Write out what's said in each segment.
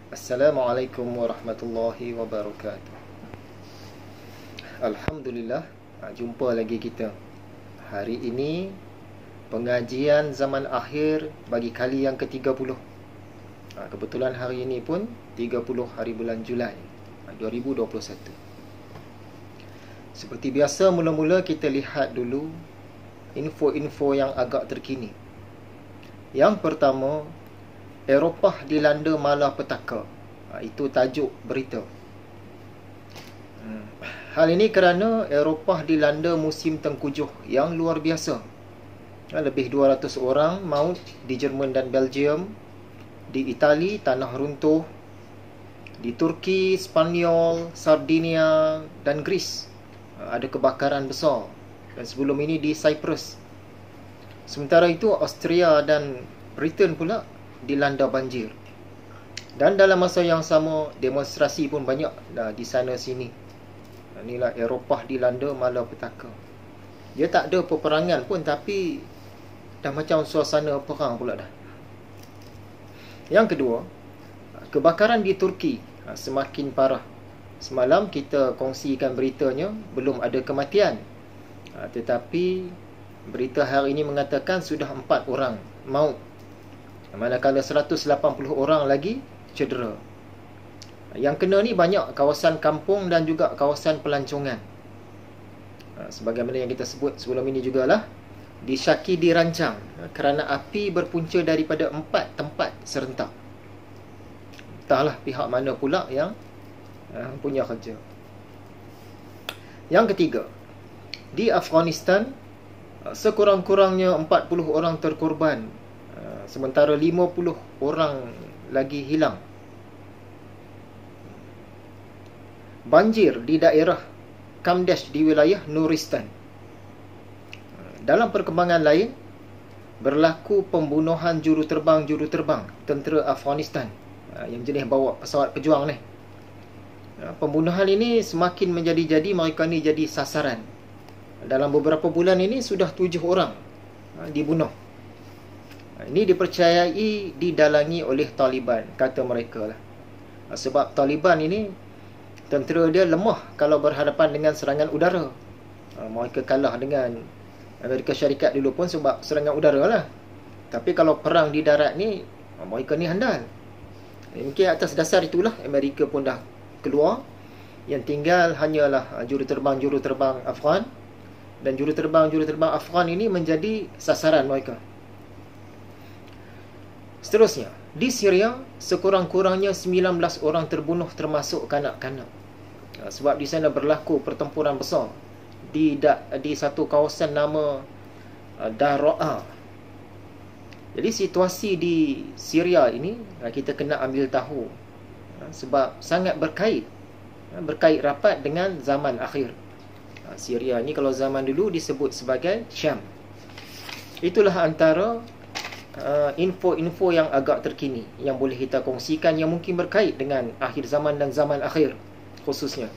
Assalamualaikum warahmatullahi wabarakatuh. Alhamdulillah, jumpa lagi kita. Hari ini pengajian zaman akhir bagi kali yang ke-30. Kebetulan hari ini pun 30 hari bulan Julai 2021. Seperti biasa, mula-mula kita lihat dulu info-info yang agak terkini. Yang pertama, Eropah dilanda malapetaka. Itu tajuk berita. Hal ini kerana Eropah dilanda musim tengkujuh yang luar biasa. Lebih 200 orang maut di Jerman dan Belgium, di Itali tanah runtuh, di Turki, Spanyol, Sardinia dan Greece ada kebakaran besar, dan sebelum ini di Cyprus. Sementara itu Austria dan Britain pula dilanda banjir. Dan dalam masa yang sama, demonstrasi pun banyak di sana sini. Inilah Eropah dilanda malapetaka. Dia tak ada peperangan pun, tapi dah macam suasana perang pula dah. Yang kedua, kebakaran di Turki semakin parah. Semalam kita kongsikan beritanya, belum ada kematian. Tetapi berita hari ini mengatakan sudah 4 orang maut, manakala 180 orang lagi cedera. Yang kena ni banyak kawasan kampung dan juga kawasan pelancongan. Sebagaimana yang kita sebut sebelum ini jugalah, di Syaki dirancang kerana api berpunca daripada 4 tempat serentak. Entahlah pihak mana pula yang punya kerja. Yang ketiga, di Afghanistan sekurang-kurangnya 40 orang terkorban, sementara 50 orang lagi hilang. Banjir di daerah Kamdesh di wilayah Nuristan. Dalam perkembangan lain, berlaku pembunuhan juruterbang tentera Afghanistan yang jenis bawa pesawat pejuang ni. Pembunuhan ini semakin menjadi-jadi, mereka ni jadi sasaran. Dalam beberapa bulan ini sudah 7 orang dibunuh. Ini dipercayai didalangi oleh Taliban, kata mereka lah. Sebab Taliban ini, tentera dia lemah kalau berhadapan dengan serangan udara. Mereka kalah dengan Amerika Syarikat dulu pun sebab serangan udara lah. Tapi kalau perang di darat ni, mereka ni handal. Mungkin atas dasar itulah Amerika pun dah keluar. Yang tinggal hanyalah juruterbang Afghan. Dan juruterbang Afghan ini menjadi sasaran mereka. Seterusnya, di Syria sekurang-kurangnya 19 orang terbunuh termasuk kanak-kanak. Sebab di sana berlaku pertempuran besar di satu kawasan nama Daraa. Jadi situasi di Syria ini kita kena ambil tahu, sebab sangat berkait rapat dengan zaman akhir. Syria ni kalau zaman dulu disebut sebagai Syam. Itulah antara info-info yang agak terkini yang boleh kita kongsikan, yang mungkin berkait dengan akhir zaman dan zaman akhir khususnya.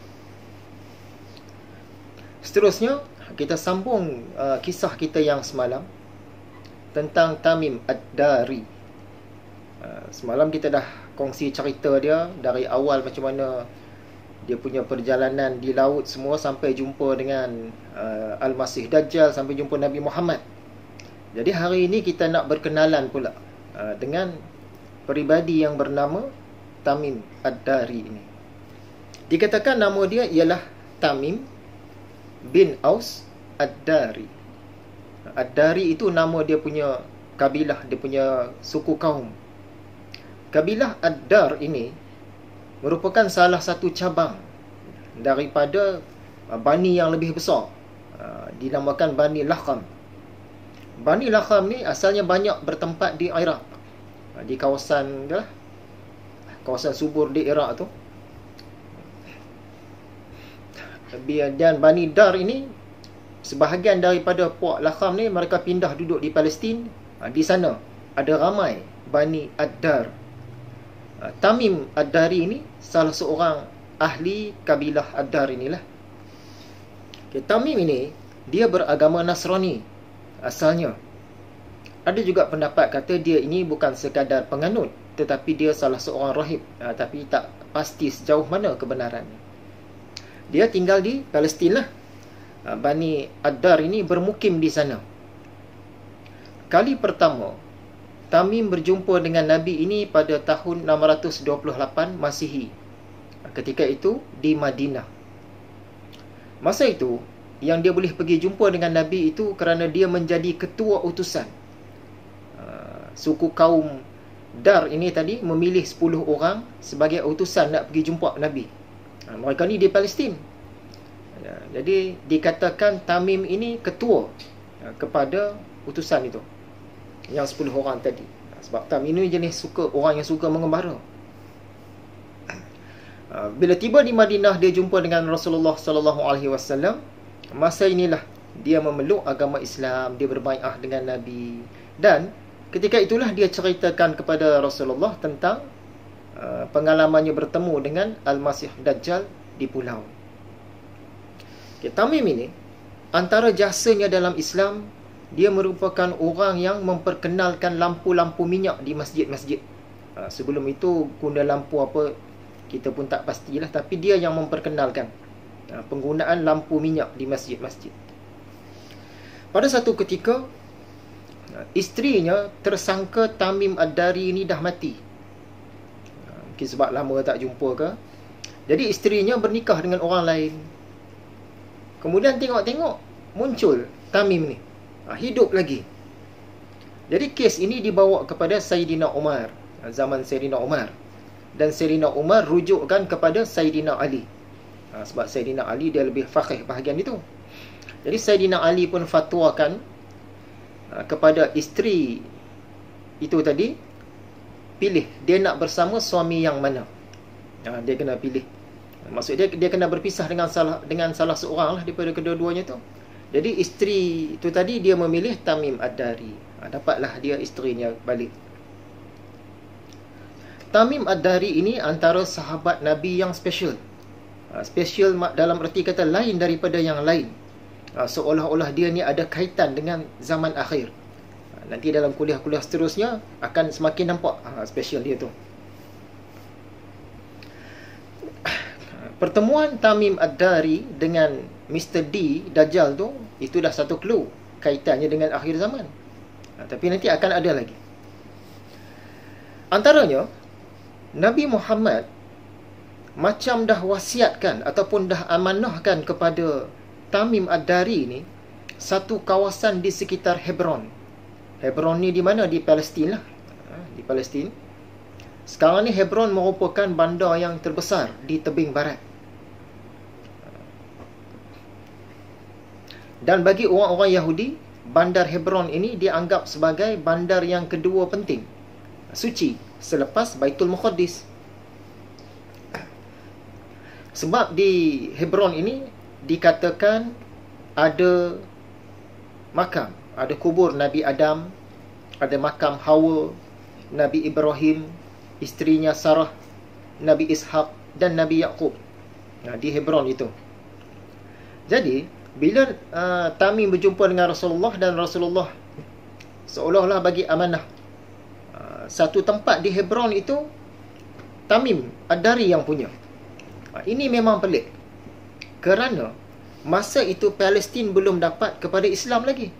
Seterusnya, kita sambung kisah kita yang semalam tentang Tamim Ad-Dari. Semalam kita dah kongsi cerita dia dari awal, macam mana dia punya perjalanan di laut semua sampai jumpa dengan Al-Masih Dajjal, sampai jumpa Nabi Muhammad. Jadi hari ini kita nak berkenalan pula dengan peribadi yang bernama Tamim Ad-Dari ini. Dikatakan nama dia ialah Tamim bin Aus Ad-Dari. Ad-Dari itu nama dia punya kabilah, dia punya suku kaum. Kabilah Ad-Dar ini merupakan salah satu cabang daripada Bani yang lebih besar, dinamakan Bani Lakham. Bani Lakham ni asalnya banyak bertempat di Iraq, di kawasan subur di Iraq tu. Dan Bani Dar ini, sebahagian daripada puak Lakham ni mereka pindah duduk di Palestin. Di sana ada ramai Bani Ad-Dar. Tamim Ad-Dari ini salah seorang ahli kabilah Ad-Dar inilah. Tamim ini dia beragama Nasrani asalnya. Ada juga pendapat kata dia ini bukan sekadar penganut, tetapi dia salah seorang rahib, tapi tak pasti sejauh mana kebenarannya. Dia tinggal di Palestin lah. Bani Ad-Dar ini bermukim di sana. Kali pertama Tamim berjumpa dengan Nabi ini pada tahun 628 Masihi. Ketika itu di Madinah. Masa itu yang dia boleh pergi jumpa dengan Nabi itu kerana dia menjadi ketua utusan. Suku kaum Dar ini tadi memilih 10 orang sebagai utusan nak pergi jumpa Nabi. Mereka ni di Palestin. Jadi dikatakan Tamim ini ketua kepada utusan itu, yang 10 orang tadi. Sebab Tamim ini jenis orang yang suka mengembara. Bila tiba di Madinah, dia jumpa dengan Rasulullah sallallahu alaihi wasallam. Masa inilah dia memeluk agama Islam, dia berbai'ah dengan Nabi, dan ketika itulah dia ceritakan kepada Rasulullah tentang pengalamannya bertemu dengan Al-Masih Dajjal di pulau. Tamim ini, antara jasanya dalam Islam, dia merupakan orang yang memperkenalkan lampu-lampu minyak di masjid-masjid. Sebelum itu guna lampu apa kita pun tak pastilah, tapi dia yang memperkenalkan penggunaan lampu minyak di masjid-masjid. Pada satu ketika, isterinya tersangka Tamim Ad-Dari ini dah mati. Mungkin sebab lama tak jumpa ke. Jadi isterinya bernikah dengan orang lain. Kemudian tengok-tengok muncul Tamim ni, hidup lagi. Jadi kes ini dibawa kepada Sayyidina Umar, zaman Sayyidina Umar. Dan Sayyidina Umar rujukkan kepada Sayyidina Ali. Sebab Sayyidina Ali dia lebih faqih bahagian itu. Jadi Sayyidina Ali pun fatwakan kepada isteri itu tadi, pilih dia nak bersama suami yang mana. Dia kena pilih. Maksud dia kena berpisah dengan salah seorang lah daripada kedua-duanya tu. Jadi isteri itu tadi dia memilih Tamim Ad-Dari. Dapatlah dia isterinya balik. Tamim Ad-Dari ini antara sahabat Nabi yang special. Special dalam erti kata lain daripada yang lain. Seolah-olah dia ni ada kaitan dengan zaman akhir. Nanti dalam kuliah-kuliah seterusnya akan semakin nampak special dia tu. Pertemuan Tamim Ad-Dari dengan Mr. D, Dajjal tu, itu dah satu clue kaitannya dengan akhir zaman. Tapi nanti akan ada lagi. Antaranya, Nabi Muhammad macam dah wasiatkan ataupun dah amanahkan kepada Tamim Ad-Dari ni satu kawasan di sekitar Hebron. Hebron ni di mana? Di Palestin lah. Di Palestin. Sekarang ni Hebron merupakan bandar yang terbesar di tebing barat. Dan bagi orang-orang Yahudi, bandar Hebron ini dianggap sebagai bandar yang kedua penting, suci, selepas Baitul Muqaddis. Sebab di Hebron ini dikatakan ada makam, ada kubur Nabi Adam, ada makam Hawa, Nabi Ibrahim, isterinya Sarah, Nabi Ishaq dan Nabi Yaqub. Di Hebron itu. Jadi bila Tamim berjumpa dengan Rasulullah, dan Rasulullah seolah-olah bagi amanah satu tempat di Hebron itu Tamim Ad-Dari yang punya. Ini memang pelik, kerana masa itu Palestin belum dapat kepada Islam lagi.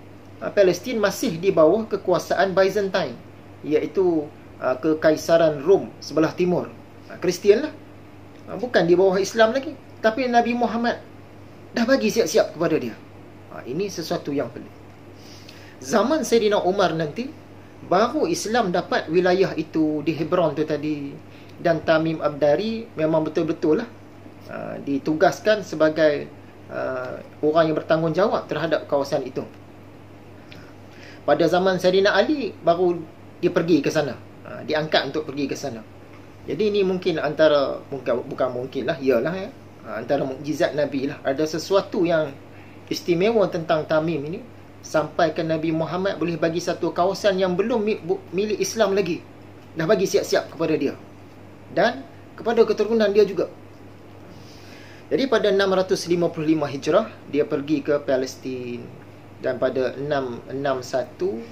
Palestin masih di bawah kekuasaan Byzantine, iaitu kekaisaran Rom sebelah timur, Kristian lah. Bukan di bawah Islam lagi. Tapi Nabi Muhammad dah bagi siap-siap kepada dia. Ini sesuatu yang pelik. Zaman Sayyidina Umar nanti, baru Islam dapat wilayah itu di Hebron tu tadi. Dan Tamim Ad-Dari memang betul-betul lah ditugaskan sebagai orang yang bertanggungjawab terhadap kawasan itu. Pada zaman Sayyidina Ali, baru dia pergi ke sana, diangkat untuk pergi ke sana. Jadi ini mungkin antara, bukan mungkin lah, iyalah ya, antara mukjizat Nabi lah. Ada sesuatu yang istimewa tentang Tamim ini, sampai ke Nabi Muhammad boleh bagi satu kawasan yang belum milik Islam lagi, dah bagi siap-siap kepada dia dan kepada keturunan dia juga. Jadi pada 655 Hijrah dia pergi ke Palestin, dan pada 661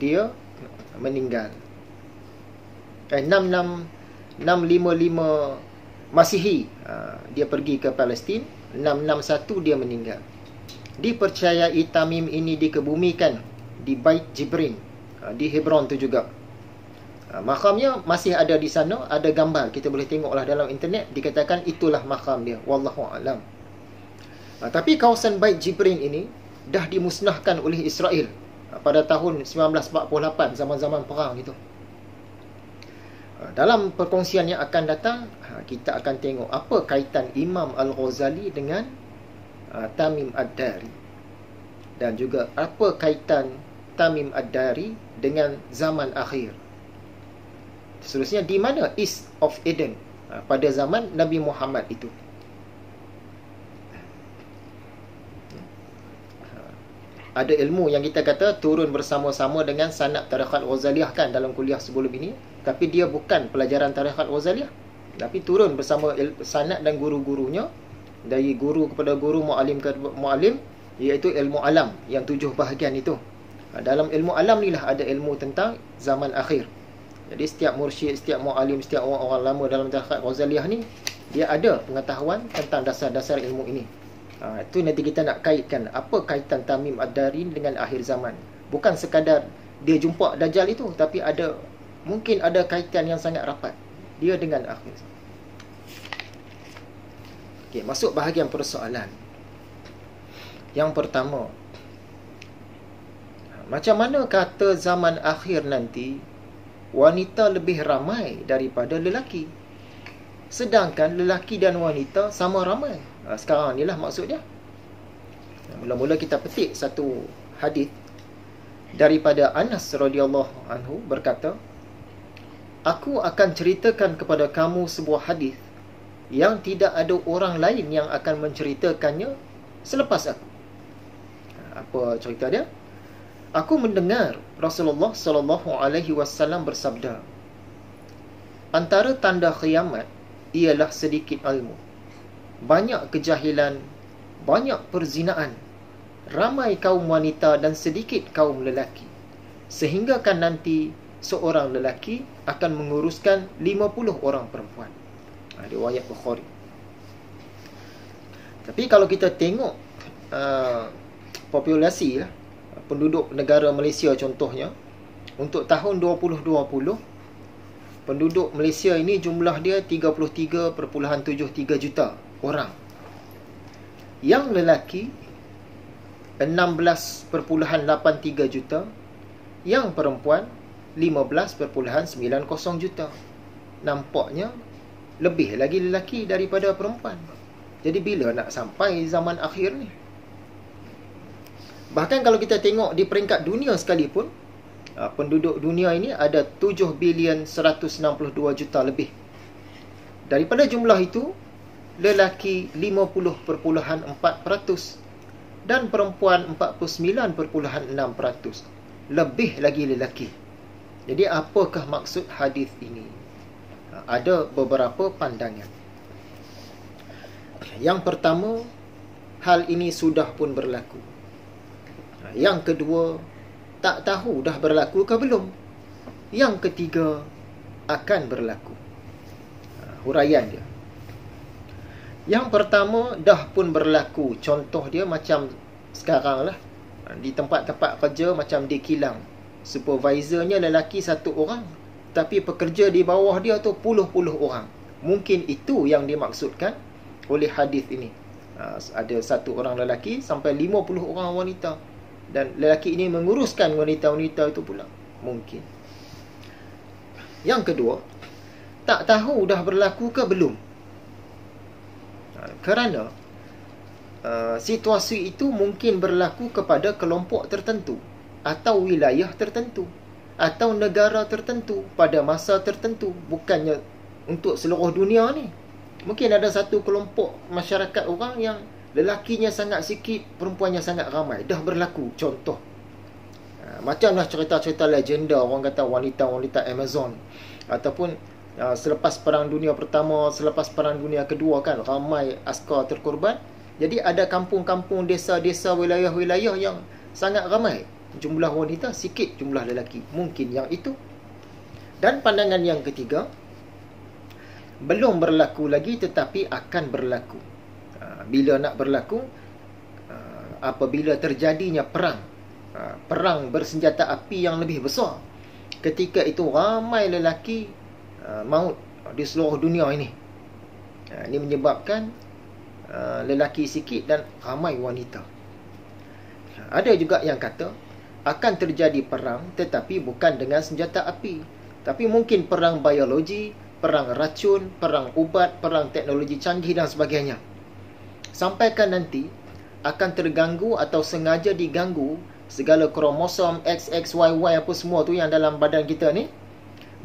dia meninggal. 655 Masihi dia pergi ke Palestin. 661 dia meninggal. Dipercayai Tamim ini dikebumikan di Bait Jibrin, di Hebron tu juga. Makamnya masih ada di sana, ada gambar, kita boleh tengoklah dalam internet. Dikatakan itulah makam dia, wallahu alam. Tapi kawasan Bait Jibrin ini dah dimusnahkan oleh Israel pada tahun 1948, zaman-zaman perang itu. Dalam perkongsian yang akan datang, kita akan tengok apa kaitan Imam Al-Ghazali dengan Tamim Ad-Dari, dan juga apa kaitan Tamim Ad-Dari dengan zaman akhir. Seterusnya, di mana East of Eden pada zaman Nabi Muhammad itu. Ada ilmu yang kita kata turun bersama-sama dengan sanad Tariqat Ghazaliyah kan dalam kuliah sebelum ini. Tapi dia bukan pelajaran Tariqat Ghazaliyah, tapi turun bersama sanad dan guru-gurunya, dari guru kepada guru, mu'alim ke mu'alim, iaitu ilmu alam yang 7 bahagian itu. Dalam ilmu alam ni lah ada ilmu tentang zaman akhir. Jadi setiap mursyid, setiap mu'alim, setiap orang lama dalam Tariqat Ghazaliyah ni, dia ada pengetahuan tentang dasar-dasar ilmu ini. Itu nanti kita nak kaitkan apa kaitan Tamim Ad-Dari dengan akhir zaman. Bukan sekadar dia jumpa Dajjal itu, tapi mungkin ada kaitan yang sangat rapat dia dengan akhir zaman. Okey, masuk bahagian persoalan. Yang pertama, macam mana kata zaman akhir nanti wanita lebih ramai daripada lelaki, sedangkan lelaki dan wanita sama ramai? Sekarang ni lah maksudnya. Mula-mula kita petik satu hadis daripada Anas radhiyallahu anhu berkata, aku akan ceritakan kepada kamu sebuah hadis yang tidak ada orang lain yang akan menceritakannya selepas aku. Apa cerita dia? Aku mendengar Rasulullah sallallahu alaihi wasallam bersabda, antara tanda kiamat ialah sedikit ilmu, banyak kejahilan, banyak perzinaan, ramai kaum wanita dan sedikit kaum lelaki, sehingga kan nanti seorang lelaki akan menguruskan 50 orang perempuan. Riwayat Bukhari. Tapi kalau kita tengok populasi penduduk negara Malaysia contohnya, untuk tahun 2020, penduduk Malaysia ini jumlah dia 33.73 juta orang. Yang lelaki 16.83 juta, yang perempuan 15.90 juta. Nampaknya lebih lagi lelaki daripada perempuan. Jadi bila nak sampai zaman akhir ni? Bahkan kalau kita tengok di peringkat dunia sekalipun, penduduk dunia ini ada 7.162 juta lebih. Daripada jumlah itu, lelaki 50.4% dan perempuan 49.6%. Lebih lagi lelaki. Jadi apakah maksud hadis ini? Ada beberapa pandangan. Yang pertama, hal ini sudah pun berlaku. Yang kedua, tak tahu dah berlaku ke belum. Yang ketiga, akan berlaku. Huraian dia. Yang pertama, dah pun berlaku. Contoh dia macam sekarang lah, di tempat-tempat kerja macam di kilang, supervisornya lelaki 1 orang, tapi pekerja di bawah dia tu puluh-puluh orang. Mungkin itu yang dimaksudkan oleh hadis ini. Ada 1 orang lelaki sampai 50 orang wanita, dan lelaki ini menguruskan wanita-wanita itu pula. Mungkin. Yang kedua, tak tahu dah berlaku ke belum. Kerana situasi itu mungkin berlaku kepada kelompok tertentu, atau wilayah tertentu, atau negara tertentu pada masa tertentu. Bukannya untuk seluruh dunia ni. Mungkin ada satu kelompok masyarakat orang yang lelakinya sangat sikit, perempuannya sangat ramai. Dah berlaku. Contoh, macamlah cerita-cerita legenda, orang kata wanita-wanita Amazon, ataupun selepas Perang Dunia Pertama, selepas Perang Dunia Kedua kan, ramai askar terkorban. Jadi ada kampung-kampung, desa-desa, wilayah-wilayah yang sangat ramai jumlah wanita, sikit jumlah lelaki. Mungkin yang itu. Dan pandangan yang ketiga, belum berlaku lagi tetapi akan berlaku. Bila nak berlaku? Apabila terjadinya perang. Perang bersenjata api yang lebih besar. Ketika itu ramai lelaki maut di seluruh dunia ini. Ini menyebabkan lelaki sikit dan ramai wanita. Ada juga yang kata akan terjadi perang tetapi bukan dengan senjata api, tapi mungkin perang biologi, perang racun, perang ubat, perang teknologi canggih dan sebagainya. Sampaikan nanti akan terganggu atau sengaja diganggu segala kromosom XXYY apa semua tu yang dalam badan kita ni,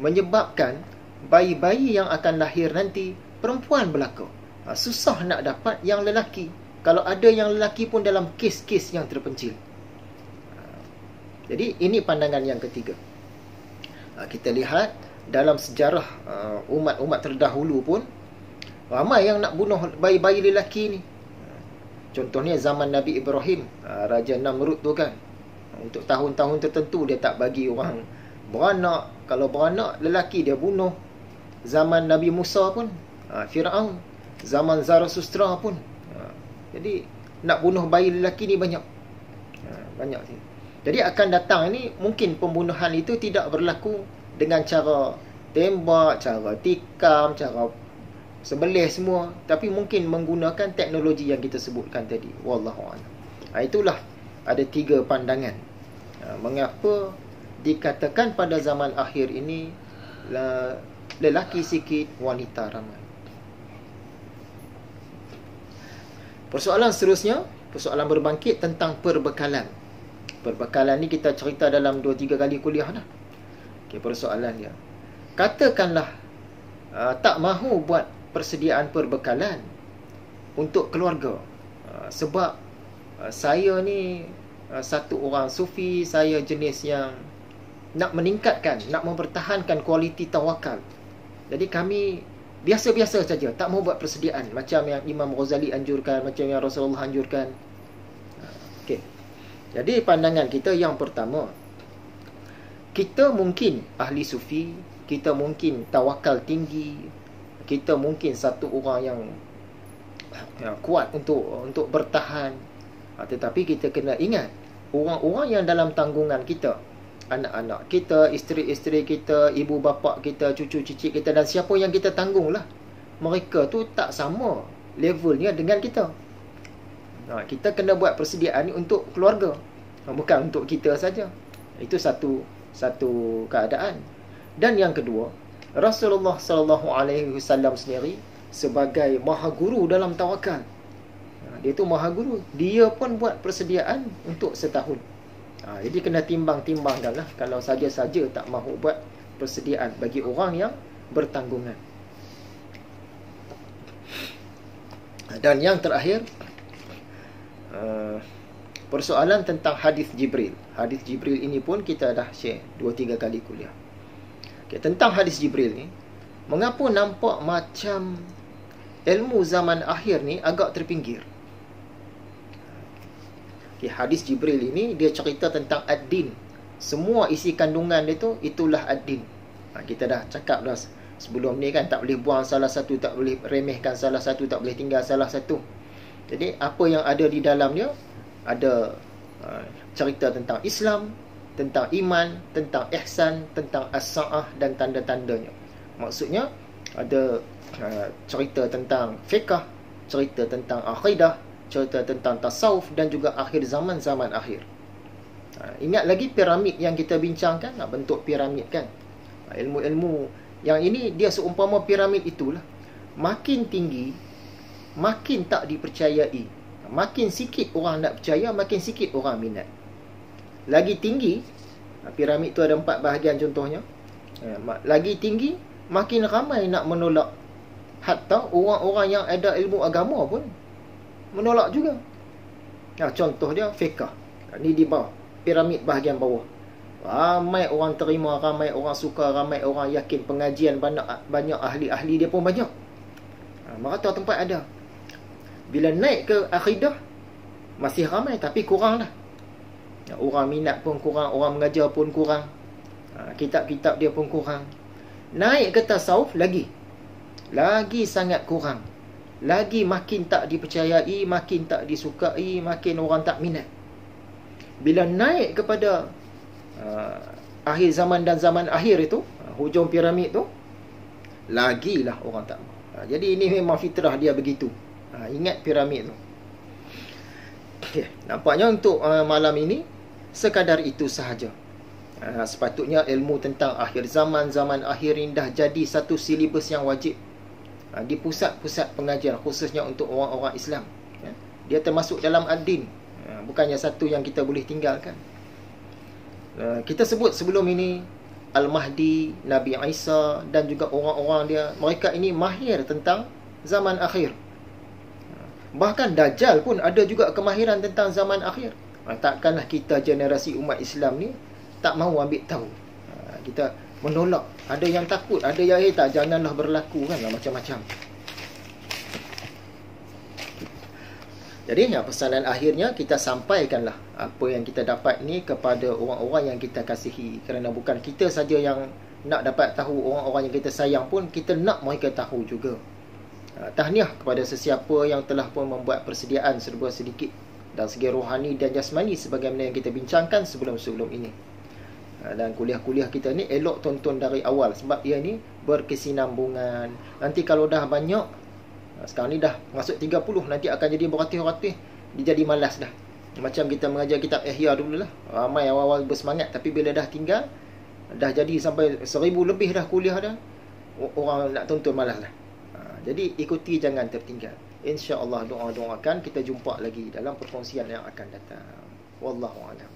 menyebabkan bayi-bayi yang akan lahir nanti perempuan belaka. Susah nak dapat yang lelaki. Kalau ada yang lelaki pun dalam kes-kes yang terpencil. Jadi ini pandangan yang ketiga. Kita lihat dalam sejarah umat-umat terdahulu pun ramai yang nak bunuh bayi-bayi lelaki ni. Contohnya zaman Nabi Ibrahim, Raja Namrud tu kan. Untuk tahun-tahun tertentu dia tak bagi orang beranak. Kalau beranak lelaki dia bunuh. Zaman Nabi Musa pun, Firaun. Zaman Zarathustra pun. Jadi nak bunuh bayi lelaki ni banyak. Banyak sih. Jadi akan datang ni mungkin pembunuhan itu tidak berlaku dengan cara tembak, cara tikam, cara sebelih semua, tapi mungkin menggunakan teknologi yang kita sebutkan tadi. Wallahu a'lam. Itulah ada 3 pandangan. Mengapa dikatakan pada zaman akhir ini lelaki sikit, wanita ramai. Persoalan seterusnya, persoalan berbangkit tentang perbekalan. Perbekalan ni kita cerita dalam 2-3 kali kuliah dah. Okay, persoalan dia. Katakanlah tak mahu buat persediaan perbekalan untuk keluarga. Sebab saya ni satu orang sufi, saya jenis yang nak meningkatkan, nak mempertahankan kualiti tawakal. Jadi kami biasa-biasa saja, tak mau buat persediaan macam yang Imam Ghazali anjurkan, macam yang Rasulullah anjurkan. Okey. Jadi pandangan kita yang pertama, kita mungkin ahli sufi, kita mungkin tawakal tinggi, kita mungkin satu orang yang kuat untuk bertahan. Tetapi kita kena ingat, orang-orang yang dalam tanggungan kita, anak-anak kita, isteri-isteri kita, ibu bapa kita, cucu cicit kita, dan siapa yang kita tanggung lah, mereka tu tak sama levelnya dengan kita. Kita kena buat persediaan ni untuk keluarga, bukan untuk kita saja. Itu satu keadaan. Dan yang kedua, Rasulullah SAW sendiri sebagai maha guru dalam tawakal, dia tu maha guru, dia pun buat persediaan untuk setahun. Jadi kena timbang-timbangkan lah. Kalau saja-saja tak mahu buat persediaan bagi orang yang bertanggungan. Dan yang terakhir, persoalan tentang hadis Jibril. Hadis Jibril ini pun kita dah share 2-3 kali kuliah. Okay, tentang hadis Jibril ni, mengapa nampak macam ilmu zaman akhir ni agak terpinggir? Okay, hadis Jibril ini dia cerita tentang ad-din. Semua isi kandungan dia tu itulah ad-din. Kita dah cakap dah sebelum ni kan, tak boleh buang salah satu, tak boleh remehkan salah satu, tak boleh tinggal salah satu. Jadi apa yang ada di dalamnya, ada cerita tentang Islam, tentang iman, tentang ihsan, tentang as-sa'ah dan tanda-tandanya. Maksudnya ada cerita tentang fiqh, cerita tentang akidah, cerita tentang tasawuf, dan juga akhir zaman akhir. Ingat lagi piramid yang kita bincangkan, bentuk piramid kan. Ilmu-ilmu yang ini dia seumpama piramid itulah. Makin tinggi, makin tak dipercayai. Makin sikit orang nak percaya, makin sikit orang minat. Lagi tinggi, piramid tu ada 4 bahagian contohnya. Lagi tinggi, makin ramai nak menolak. Hatta orang-orang yang ada ilmu agama pun menolak juga. Contoh dia fiqh. Ni di bawah, piramid bahagian bawah. Ramai orang terima, ramai orang suka, ramai orang yakin, pengajian banyak ahli-ahli dia pun banyak. Merata tempat ada. Bila naik ke akidah, masih ramai tapi kurang dah. Orang minat pun kurang, orang mengajar pun kurang, kitab-kitab dia pun kurang. Naik ke tasawuf lagi sangat kurang. Lagi makin tak dipercayai, makin tak disukai, makin orang tak minat. Bila naik kepada akhir zaman dan zaman akhir itu, hujung piramid tu, lagilah orang tak mau. Jadi ini memang fitrah dia begitu. Ingat piramid tu. Okay. Nampaknya untuk malam ini sekadar itu sahaja. Sepatutnya ilmu tentang akhir zaman, zaman akhir ini dah jadi satu silibus yang wajib di pusat-pusat pengajian, khususnya untuk orang-orang Islam. Dia termasuk dalam ad-din, bukannya satu yang kita boleh tinggalkan. Kita sebut sebelum ini Al-Mahdi, Nabi Isa dan juga orang-orang dia, mereka ini mahir tentang zaman akhir. Bahkan Dajjal pun ada juga kemahiran tentang zaman akhir. Takkanlah kita generasi umat Islam ni tak mahu ambil tahu. Kita menolak. Ada yang takut, ada yang tak, janganlah berlaku kan, macam-macam. Jadi pesanan akhirnya kita sampaikanlah apa yang kita dapat ni kepada orang-orang yang kita kasihi. Kerana bukan kita saja yang nak dapat tahu, orang-orang yang kita sayang pun kita nak mereka tahu juga. Tahniah kepada sesiapa yang telah pun membuat persediaan serba sedikit dari segi rohani dan jasmani sebagaimana yang kita bincangkan sebelum-sebelum ini. Dan kuliah-kuliah kita ni elok tonton dari awal sebab ia ni berkesinambungan. Nanti kalau dah banyak, sekarang ni dah masuk 30, nanti akan jadi beratus-ratus, dia jadi malas dah. Macam kita mengajar kitab Ihya dululah, ramai awal-awal bersemangat, tapi bila dah tinggal, dah jadi sampai 1000 lebih dah kuliah dah, orang nak tonton malas lah. Jadi ikuti, jangan tertinggal. InsyaAllah doa-doakan kita jumpa lagi dalam perkongsian yang akan datang. Wallahu a'lam.